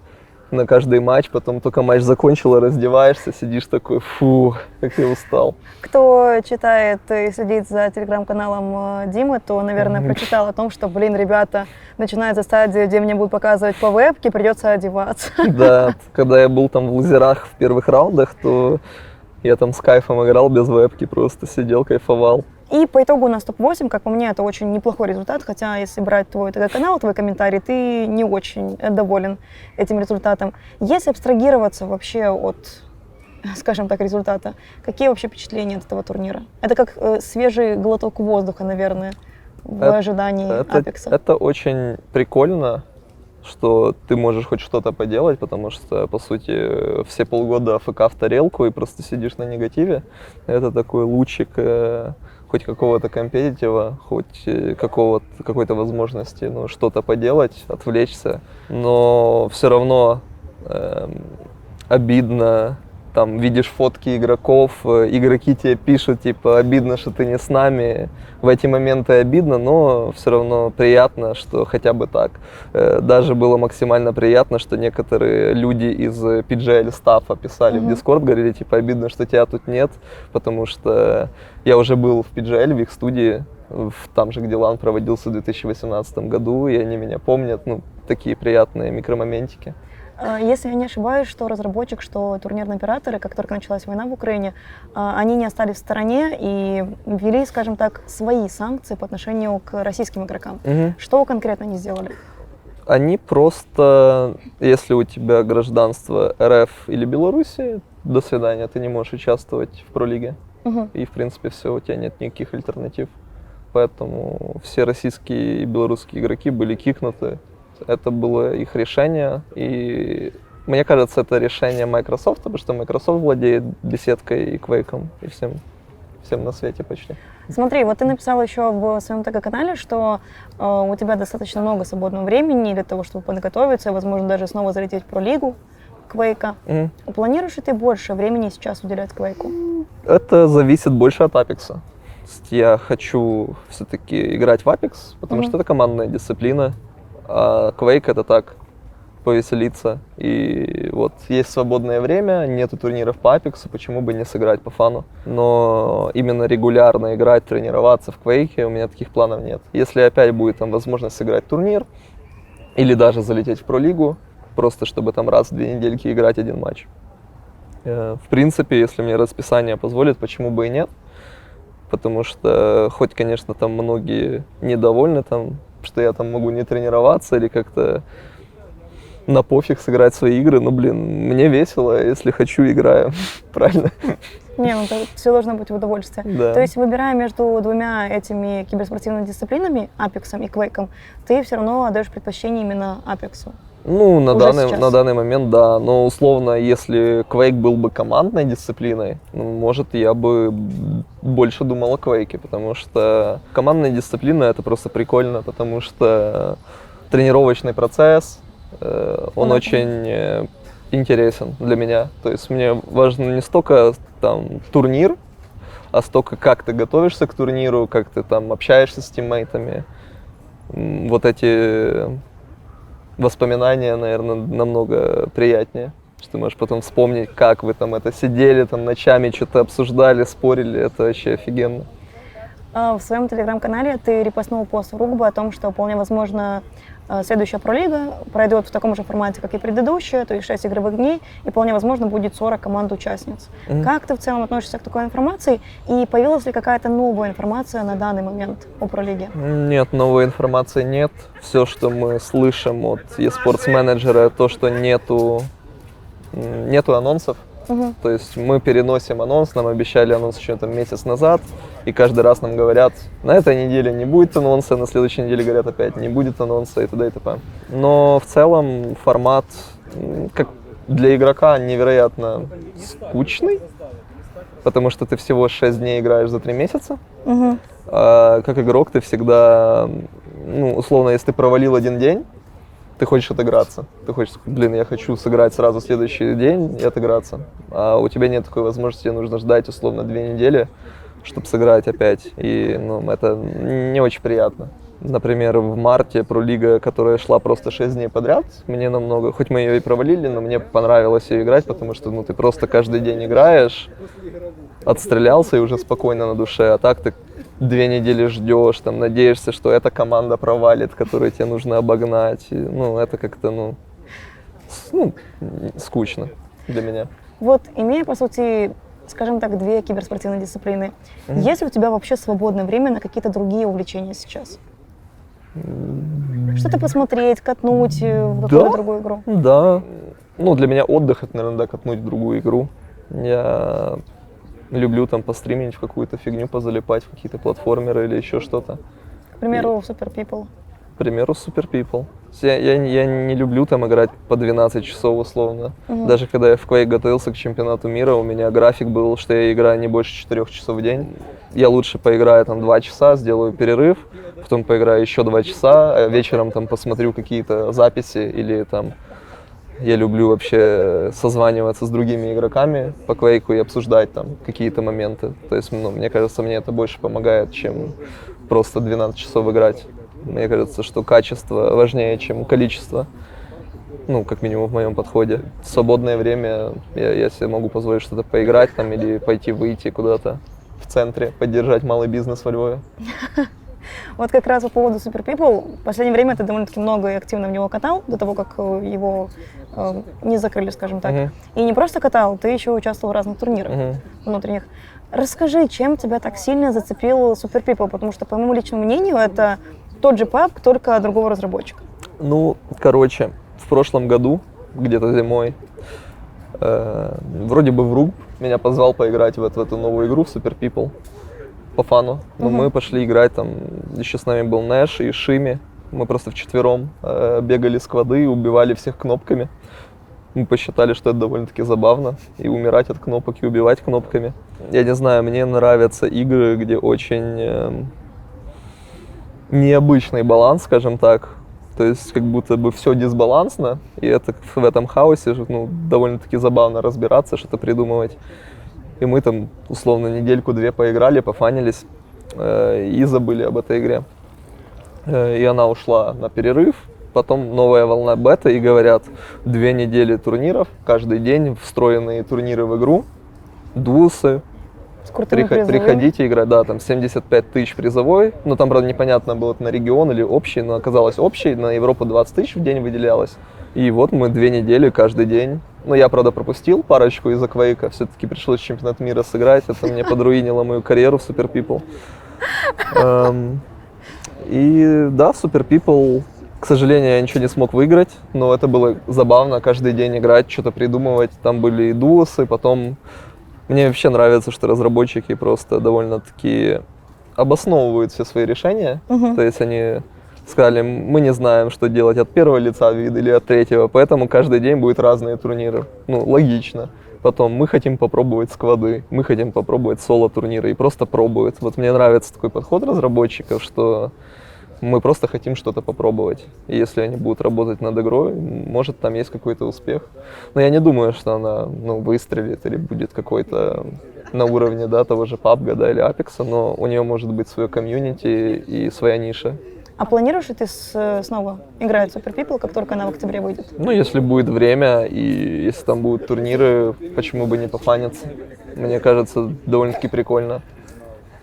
на каждый матч. Потом только матч закончил, раздеваешься, сидишь такой, фу, как я устал. Кто читает и следит за телеграм-каналом Димы, то, наверное, прочитал о том, что, ребята, начинается стадия, где мне будут показывать по вебке, придется одеваться. Да, когда я был там в лузерах в первых раундах, то я там с кайфом играл без вебки, просто сидел, кайфовал. И по итогу у нас топ-8, как по мне, это очень неплохой результат, хотя если брать твой ТГ-канал, твой комментарий, ты не очень доволен этим результатом. Если абстрагироваться вообще от, скажем так, результата, какие вообще впечатления от этого турнира? Это как свежий глоток воздуха, наверное, в ожидании Апекса. Это очень прикольно, что ты можешь хоть что-то поделать, потому что, по сути, все полгода АФК в тарелку и просто сидишь на негативе. Это такой лучик хоть какого-то компетитива, хоть какой-то возможности что-то поделать, отвлечься. Но все равно обидно. Там видишь фотки игроков, игроки тебе пишут, типа, обидно, что ты не с нами. В эти моменты обидно, но все равно приятно, что хотя бы так. Даже было максимально приятно, что некоторые люди из PGL стаффа писали в Discord, говорили, типа, обидно, что тебя тут нет, потому что я уже был в PGL, в их студии, там же, где LAN проводился в 2018 году, и они меня помнят, такие приятные микромоментики. Если я не ошибаюсь, что разработчик, что турнирные операторы, как только началась война в Украине, они не остались в стороне и ввели, скажем так, свои санкции по отношению к российским игрокам. Что конкретно они сделали? Они просто, если у тебя гражданство РФ или Беларуси, до свидания, ты не можешь участвовать в пролиге. И, в принципе, все, у тебя нет никаких альтернатив. Поэтому все российские и белорусские игроки были кикнуты. Это было их решение, и мне кажется, это решение Microsoft, потому что Microsoft владеет беседкой и Quake'ом, и всем на свете почти. Смотри, вот ты написал еще в своем ТГ-канале, что у тебя достаточно много свободного времени для того, чтобы подготовиться, и, возможно, даже снова залететь в пролигу Quake'a. Планируешь ли ты больше времени сейчас уделять Quake'у? Это зависит больше от Apex. Я хочу все-таки играть в Apex, потому что это командная дисциплина. А Quake это так, повеселиться. И вот есть свободное время, нету турниров по Apex, почему бы не сыграть по фану. Но именно регулярно играть, тренироваться в Quake, у меня таких планов нет. Если опять будет там возможность сыграть турнир, или даже залететь в пролигу, просто чтобы там раз в 2 недельки играть один матч. В принципе, если мне расписание позволит, почему бы и нет. Потому что, хоть, конечно, там многие недовольны, там, что я там могу не тренироваться или как-то на пофиг сыграть свои игры, но, мне весело, если хочу, играю, правильно? Не, это все должно быть в удовольствие. Да. То есть, выбирая между двумя этими киберспортивными дисциплинами, Апексом и Quake'ом, ты все равно отдаешь предпочтение именно Апексу? На данный момент, да. Но условно, если Quake был бы командной дисциплиной, может, я бы больше думал о Quake'е, потому что командная дисциплина — это просто прикольно, потому что тренировочный процесс, он очень интересен для меня. То есть мне важно не столько там турнир, а столько как ты готовишься к турниру, как ты там общаешься с тиммейтами. Вот эти воспоминания, наверное, намного приятнее, что ты можешь потом вспомнить, как вы там это сидели, там ночами что-то обсуждали, спорили, это вообще офигенно. В своем телеграм-канале ты репостнул пост в Ругбу о том, что вполне возможно следующая пролига пройдет в таком же формате, как и предыдущая, то есть 6 игровых дней, и вполне возможно будет 40 команд-участниц. Как ты в целом относишься к такой информации, и появилась ли какая-то новая информация на данный момент о пролиге? Нет, новой информации нет. Все, что мы слышим от eSports менеджера, то, что нету анонсов. То есть мы переносим анонс, нам обещали анонс еще там месяц назад, и каждый раз нам говорят, на этой неделе не будет анонса, на следующей неделе говорят опять, не будет анонса и т.д. и т.п. Но в целом формат, как для игрока, невероятно скучный, потому что ты всего 6 дней играешь за 3 месяца. А как игрок ты всегда, условно, если ты провалил один день, ты хочешь отыграться. Ты хочешь, блин, я хочу сыграть сразу следующий день и отыграться. А у тебя нет такой возможности, тебе нужно ждать условно 2 недели, чтобы сыграть опять. И ну, это не очень приятно. Например, в марте Пролига, которая шла просто 6 дней подряд, мне намного, хоть мы ее и провалили, но мне понравилось ее играть, потому что ну, ты просто каждый день играешь, отстрелялся и уже спокойно на душе, а так ты 2 недели ждешь, там, надеешься, что эта команда провалит, которую тебе нужно обогнать. И, ну, это как-то, скучно для меня. Вот, имея, по сути, скажем так, 2 киберспортивные дисциплины, есть ли у тебя вообще свободное время на какие-то другие увлечения сейчас? Что-то посмотреть, катнуть в какую-то другую игру? Да. Ну, для меня отдых — это, наверное, да, катнуть в другую игру. Я люблю там постримить в какую-то фигню, позалипать в какие-то платформеры или еще что-то. К примеру, Super People. К примеру, Super People. Я не люблю там играть по 12 часов условно. Даже когда я в Quake готовился к чемпионату мира, у меня график был, что я играю не больше 4 часов в день. Я лучше поиграю там 2 часа, сделаю перерыв, потом поиграю еще 2 часа, а вечером там посмотрю какие-то записи или там... Я люблю вообще созваниваться с другими игроками по Quake и обсуждать там какие-то моменты. То есть, ну, мне кажется, мне это больше помогает, чем просто 12 часов играть. Мне кажется, что качество важнее, чем количество. Ну, как минимум в моем подходе. В свободное время я себе могу позволить что-то поиграть там или пойти выйти куда-то в центре, поддержать малый бизнес во Львове. Вот как раз по поводу Super People. В последнее время ты довольно-таки много и активно в него катал, до того, как его не закрыли, скажем так. И не просто катал, ты еще участвовал в разных турнирах внутренних. Расскажи, чем тебя так сильно зацепил Super People? Потому что, по моему личному мнению, это тот же PUBG, только другого разработчика. Ну, короче, в прошлом году, где-то зимой, вроде бы Вруг меня позвал поиграть в эту новую игру, в Super People, по фану. Но мы пошли играть, там еще с нами был Нэш и Шими. Мы просто вчетвером бегали сквады и убивали всех кнопками. Мы посчитали, что это довольно-таки забавно, и умирать от кнопок, и убивать кнопками. Я не знаю, мне нравятся игры, где очень необычный баланс, скажем так. То есть как будто бы все дисбалансно, и это в этом хаосе довольно-таки забавно разбираться, что-то придумывать. И мы там условно недельку-две поиграли, пофанились и забыли об этой игре. И она ушла на перерыв. Потом новая волна бета, и говорят, 2 недели турниров, каждый день встроенные турниры в игру, дусы. Приходите играть, да, там 75 тысяч призовой. Ну, там, правда, непонятно, был это на регион или общий, но оказалось общий, на Европу 20 тысяч в день выделялось. И вот мы 2 недели каждый день. Ну, я, правда, пропустил парочку из-за Quake'а, все-таки пришлось чемпионат мира сыграть, это мне подруинило мою карьеру в Super People. И да, в Super People, к сожалению, я ничего не смог выиграть, но это было забавно, каждый день играть, что-то придумывать. Там были и дуосы, потом... Мне вообще нравится, что разработчики просто довольно-таки обосновывают все свои решения. То есть они сказали, мы не знаем, что делать от первого лица вида или от третьего, поэтому каждый день будут разные турниры. Ну, логично. Потом мы хотим попробовать сквады, мы хотим попробовать соло-турниры, и просто пробуют. Вот мне нравится такой подход разработчиков, что мы просто хотим что-то попробовать. И если они будут работать над игрой, может, там есть какой-то успех. Но я не думаю, что она выстрелит или будет какой-то на уровне того же PUBG, или Apex, но у нее может быть свое комьюнити и своя ниша. А планируешь ли ты снова играть в Super People, как только она в октябре выйдет? Ну, если будет время и если там будут турниры, почему бы не пофаниться? Мне кажется, довольно-таки прикольно.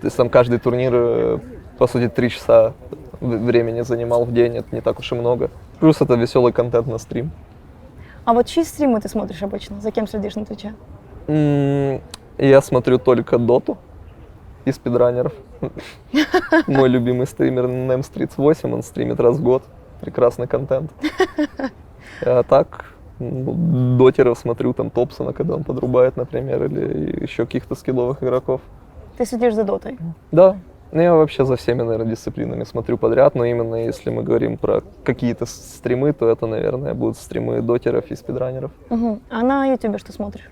То есть там каждый турнир, по сути, 3 часа времени занимал в день, это не так уж и много. Плюс это веселый контент на стрим. А вот чьи стримы ты смотришь обычно? За кем следишь на Твиче? Я смотрю только Доту и спидранеров. Мой любимый стример NemStreets8, он стримит раз в год. Прекрасный контент. А так, дотеров смотрю, там Топсона, когда он подрубает, например, или еще каких-то скилловых игроков. Ты следишь за Дотой? Да. Я вообще за всеми, наверное, дисциплинами смотрю подряд, но именно если мы говорим про какие-то стримы, то это, наверное, будут стримы дотеров и спидранеров. А на Ютубе что смотришь?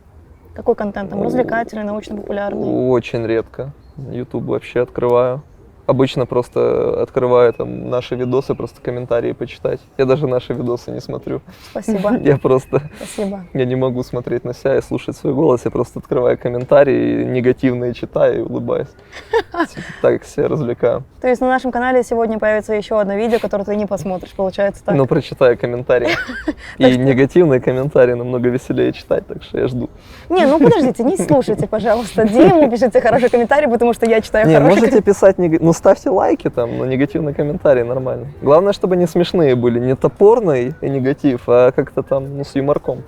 Какой контент там? Развлекательный, научно-популярный? Очень редко. Ютуб вообще открываю. обычно просто открываю там наши видосы, просто комментарии почитать. Я даже наши видосы не смотрю. Спасибо. Я просто, Спасибо. я не могу смотреть на себя и слушать свой голос, я просто открываю комментарии, негативные читаю и улыбаюсь. Так себя развлекаю. То есть на нашем канале сегодня появится еще одно видео, которое ты не посмотришь, получается так? Но прочитаю комментарии. И негативные комментарии намного веселее читать, так что я жду. Не, ну подождите, не слушайте, пожалуйста, Диму, пишите хороший комментарий, потому что я читаю Не, хороший можете писать, ну ставьте лайки там, но негативные комментарии нормально. Главное, чтобы не смешные были, не топорный и негатив, а как-то там, ну, с юморком.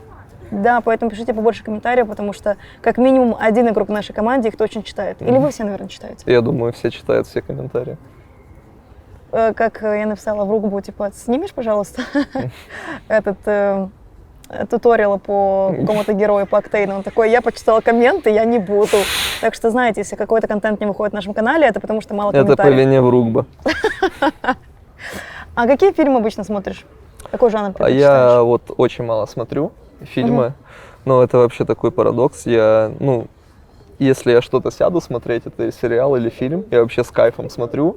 Да, поэтому пишите побольше комментариев, потому что как минимум один игрок в нашей команде их точно читает. Или вы все, наверное, читаете? Я думаю, все читают все комментарии. Как я написала в Ругбу, типа, снимешь, пожалуйста, этот туториал по какому-то герою по Октейну. Он такой, я почитала комменты, я не буду. Так что, знаете, если какой-то контент не выходит в нашем канале, это потому что мало Это по комментариев. вине Вругба. А какие фильмы обычно смотришь? Какой жанр А предпочитаешь? я вот очень мало смотрю фильмы, но это вообще такой парадокс. Я, ну, если я что-то сяду смотреть, это сериал или фильм, я вообще с кайфом смотрю.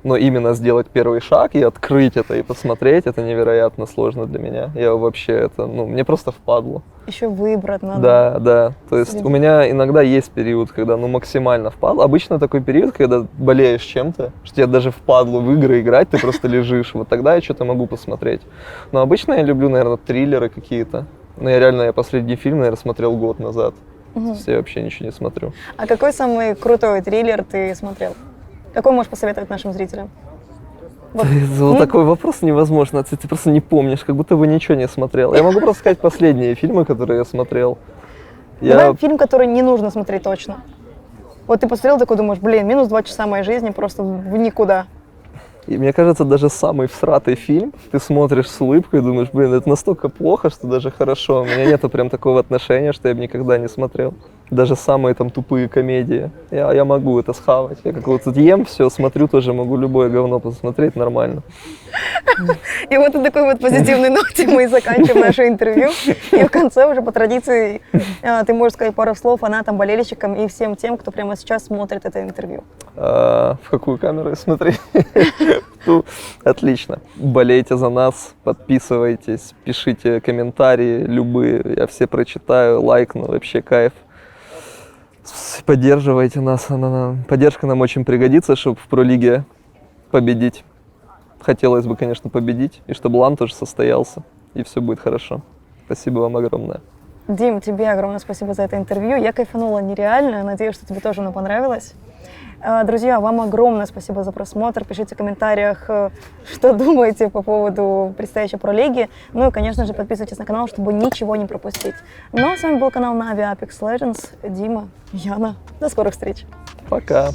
Но именно сделать первый шаг и открыть это и посмотреть, это невероятно сложно для меня. Я вообще это, ну, мне просто впадло. Еще выбрать надо. Да, да. То есть Серьезно? у меня иногда есть период, когда, ну, максимально впадло. Обычно такой период, когда болеешь чем-то, что тебе даже впадло в игры играть, ты просто лежишь. Вот тогда я что-то могу посмотреть. Но обычно я люблю, наверное, триллеры какие-то. Но я последний фильм, наверное, смотрел год назад. То есть я вообще ничего не смотрю. А какой самый крутой триллер ты смотрел? Какой можешь посоветовать нашим зрителям? Вот такой вопрос невозможно. Ты просто не помнишь, как будто бы ничего не смотрел. Я могу просто сказать последние фильмы, которые я смотрел. Давай фильм, который не нужно смотреть точно. Вот ты посмотрел, такой думаешь, блин, минус 2 часа моей жизни просто в никуда. И мне кажется, даже самый всратый фильм, ты смотришь с улыбкой и думаешь, блин, это настолько плохо, что даже хорошо. У меня нету прям такого отношения, что я бы никогда не смотрел. Даже самые там тупые комедии. Я могу это схавать. Я как вот тут ем все, смотрю, тоже могу любое говно посмотреть нормально. И вот на такой вот позитивной ноте мы и заканчиваем наше интервью. И в конце уже по традиции ты можешь сказать пару слов фанатам, болельщикам и всем тем, кто прямо сейчас смотрит это интервью. В какую камеру смотреть? Отлично. Болейте за нас, подписывайтесь, пишите комментарии любые. Я все прочитаю, лайкну, вообще кайф. Поддерживайте нас. Поддержка нам очень пригодится, чтобы в пролиге победить. Хотелось бы, конечно, победить, и чтобы лан тоже состоялся, и все будет хорошо. Спасибо вам огромное. Дим, тебе огромное спасибо за это интервью. Я кайфанула нереально. Надеюсь, что тебе тоже оно понравилось. Друзья, вам огромное спасибо за просмотр. Пишите в комментариях, что думаете по поводу предстоящей пролиги. Ну и, конечно же, подписывайтесь на канал, чтобы ничего не пропустить. Ну а с вами был канал Na'Vi Apex Legends. Дима, Яна. До скорых встреч. Пока.